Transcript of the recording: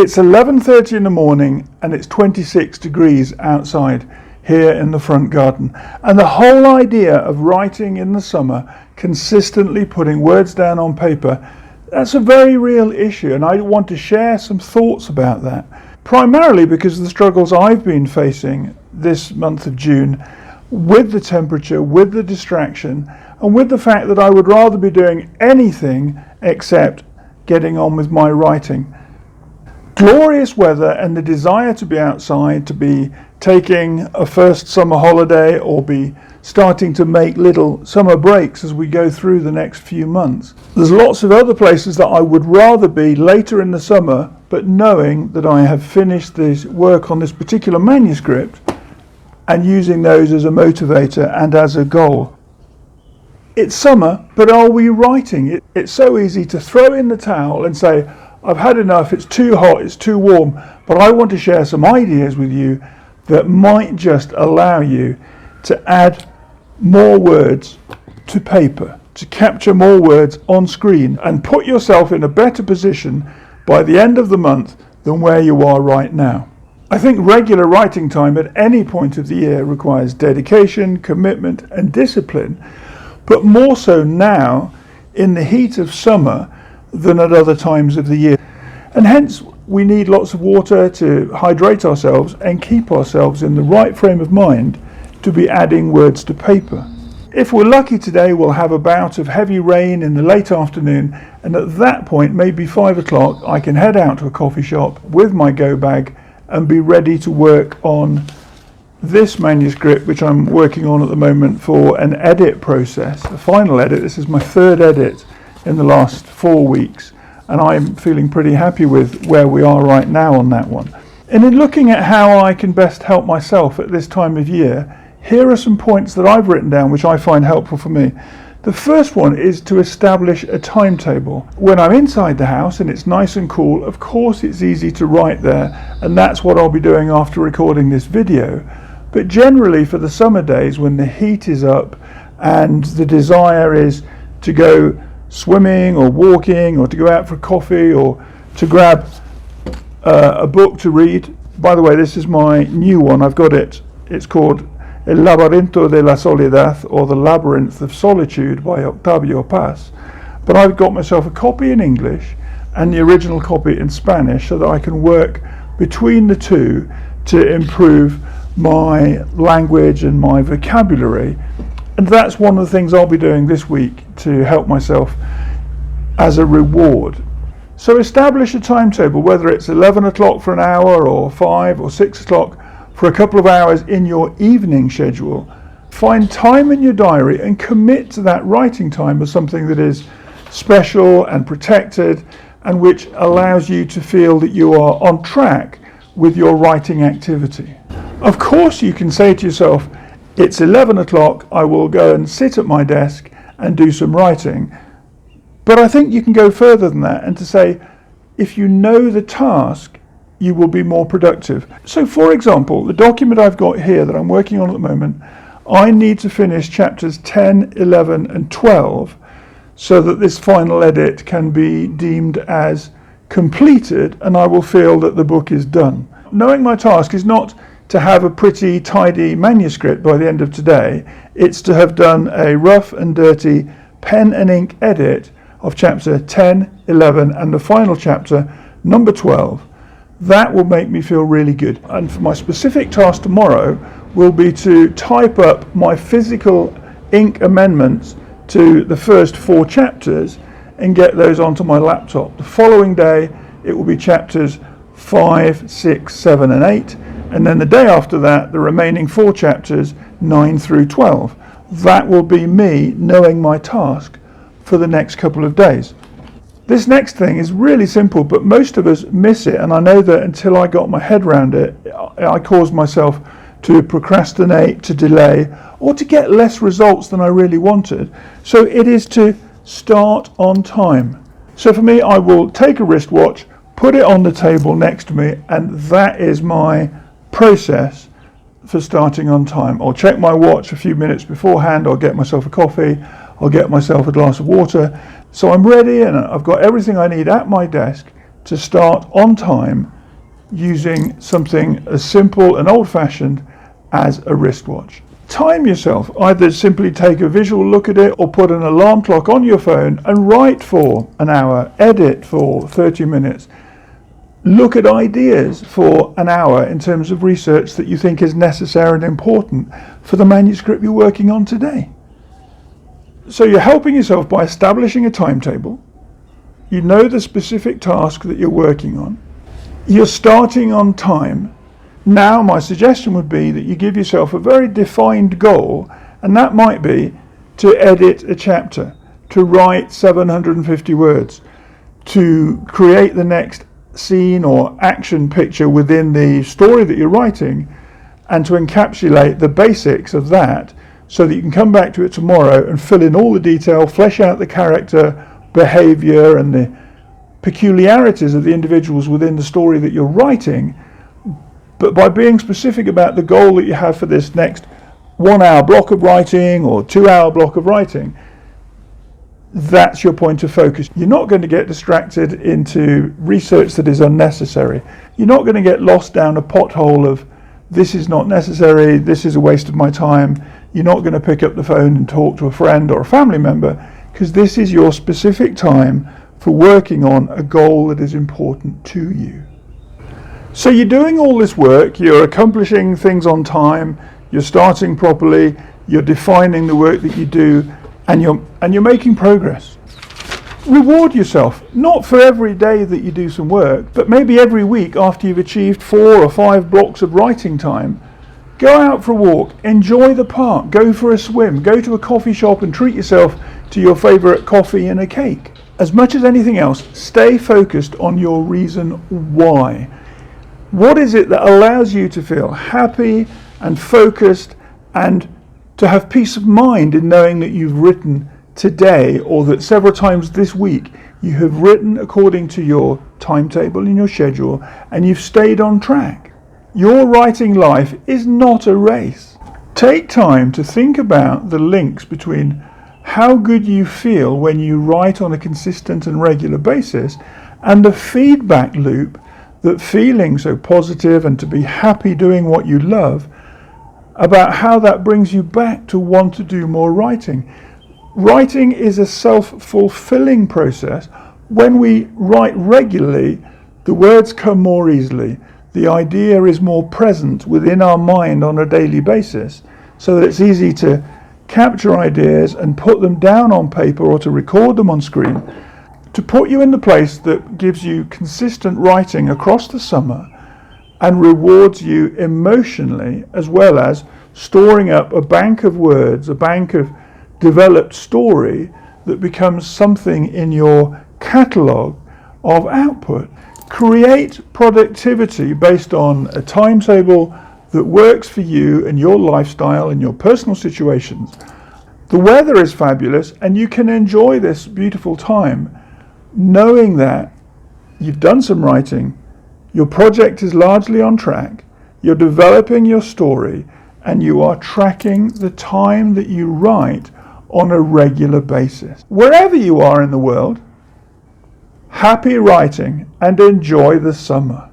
It's 11:30 in the morning and it's 26 degrees outside here in the front garden. And the whole idea of writing in the summer, consistently putting words down on paper, that's a very real issue, and I want to share some thoughts about that. Primarily because of the struggles I've been facing this month of June with the temperature, with the distraction, and with the fact that I would rather be doing anything except getting on with my writing. Glorious weather and the desire to be outside, to be taking a first summer holiday or be starting to make little summer breaks as we go through the next few months. There's lots of other places that I would rather be later in the summer, but knowing that I have finished this work on this particular manuscript and using those as a motivator and as a goal. It's summer, but are we writing? It's so easy to throw in the towel and say, I've had enough, it's too hot, it's too warm, but I want to share some ideas with you that might just allow you to add more words to paper, to capture more words on screen and put yourself in a better position by the end of the month than where you are right now. I think regular writing time at any point of the year requires dedication, commitment and discipline, but more so now in the heat of summer than at other times of the year. And hence we need lots of water to hydrate ourselves and keep ourselves in the right frame of mind to be adding words to paper. If we're lucky today, we'll have a bout of heavy rain in the late afternoon, and at that point, maybe 5 o'clock, I can head out to a coffee shop with my go bag and be ready to work on this manuscript, which I'm working on at the moment for an edit process, a final edit. This is my third edit in the last 4 weeks, and I'm feeling pretty happy with where we are right now on that one. And in looking at how I can best help myself at this time of year, here are some points that I've written down which I find helpful for me. The first one is to establish a timetable. When I'm inside the house and it's nice and cool, of course it's easy to write there, and that's what I'll be doing after recording this video. But generally for the summer days when the heat is up and the desire is to go swimming or walking or to go out for coffee or to grab a book to read. By the way, this is my new one. I've got it. It's called El Laberinto de la Soledad, or The Labyrinth of Solitude by Octavio Paz. But I've got myself a copy in English and the original copy in Spanish so that I can work between the two to improve my language and my vocabulary. And that's one of the things I'll be doing this week to help myself as a reward. So establish a timetable, whether it's 11 o'clock for an hour or 5 or 6 o'clock for a couple of hours in your evening schedule. Find time in your diary and commit to that writing time as something that is special and protected and which allows you to feel that you are on track with your writing activity. Of course you can say to yourself, it's 11 o'clock, I will go and sit at my desk and do some writing. But I think you can go further than that and to say, if you know the task, you will be more productive. So for example, the document I've got here that I'm working on at the moment, I need to finish chapters 10, 11 and 12 so that this final edit can be deemed as completed and I will feel that the book is done. Knowing my task is not to have a pretty tidy manuscript by the end of today, it's to have done a rough and dirty pen and ink edit of chapter 10, 11 and the final chapter, number 12. That will make me feel really good. And for my specific task tomorrow will be to type up my physical ink amendments to the first 4 chapters and get those onto my laptop. The following day it will be chapters 5, 6, 7 and 8, and then the day after that the remaining 4 chapters 9 through 12. That will be me knowing my task for the next couple of days. This next thing is really simple, but most of us miss it, and I know that until I got my head around it, I caused myself to procrastinate, to delay, or to get less results than I really wanted. So it is to start on time. So for me, I will take a wristwatch, put it on the table next to me, and that is my process for starting on time. I'll check my watch a few minutes beforehand, I'll get myself a coffee, I'll get myself a glass of water. So I'm ready and I've got everything I need at my desk to start on time using something as simple and old-fashioned as a wristwatch. Time yourself. Either simply take a visual look at it or put an alarm clock on your phone and write for an hour, edit for 30 minutes. Look at ideas for an hour in terms of research that you think is necessary and important for the manuscript you're working on today. So you're helping yourself by establishing a timetable. You know the specific task that you're working on. You're starting on time. Now my suggestion would be that you give yourself a very defined goal, and that might be to edit a chapter, to write 750 words, to create the next scene or action picture within the story that you're writing, and to encapsulate the basics of that so that you can come back to it tomorrow and fill in all the detail, flesh out the character, behavior and the peculiarities of the individuals within the story that you're writing. But by being specific about the goal that you have for this next 1 hour block of writing or 2 hour block of writing, that's your point of focus. You're not going to get distracted into research that is unnecessary. You're not going to get lost down a pothole of this is not necessary, this is a waste of my time. You're not going to pick up the phone and talk to a friend or a family member, because this is your specific time for working on a goal that is important to you. So you're doing all this work, you're accomplishing things on time, you're starting properly, you're defining the work that you do, and you're making progress. Reward yourself, not for every day that you do some work, but maybe every week after you've achieved 4 or 5 blocks of writing time. Go out for a walk, enjoy the park, go for a swim, go to a coffee shop and treat yourself to your favourite coffee and a cake. As much as anything else, stay focused on your reason why. What is it that allows you to feel happy and focused and to have peace of mind in knowing that you've written today, or that several times this week you have written according to your timetable and your schedule and you've stayed on track? Your writing life is not a race. Take time to think about the links between how good you feel when you write on a consistent and regular basis and the feedback loop that feeling so positive and to be happy doing what you love, about how that brings you back to want to do more writing. Writing is a self-fulfilling process. When we write regularly, the words come more easily. The idea is more present within our mind on a daily basis, so that it's easy to capture ideas and put them down on paper or to record them on screen, to put you in the place that gives you consistent writing across the summer and rewards you emotionally, as well as storing up a bank of words, a bank of developed story that becomes something in your catalogue of output. Create productivity based on a timetable that works for you and your lifestyle and your personal situations. The weather is fabulous and you can enjoy this beautiful time knowing that you've done some writing, your project is largely on track, you're developing your story, and you are tracking the time that you write on a regular basis. Wherever you are in the world, happy writing and enjoy the summer.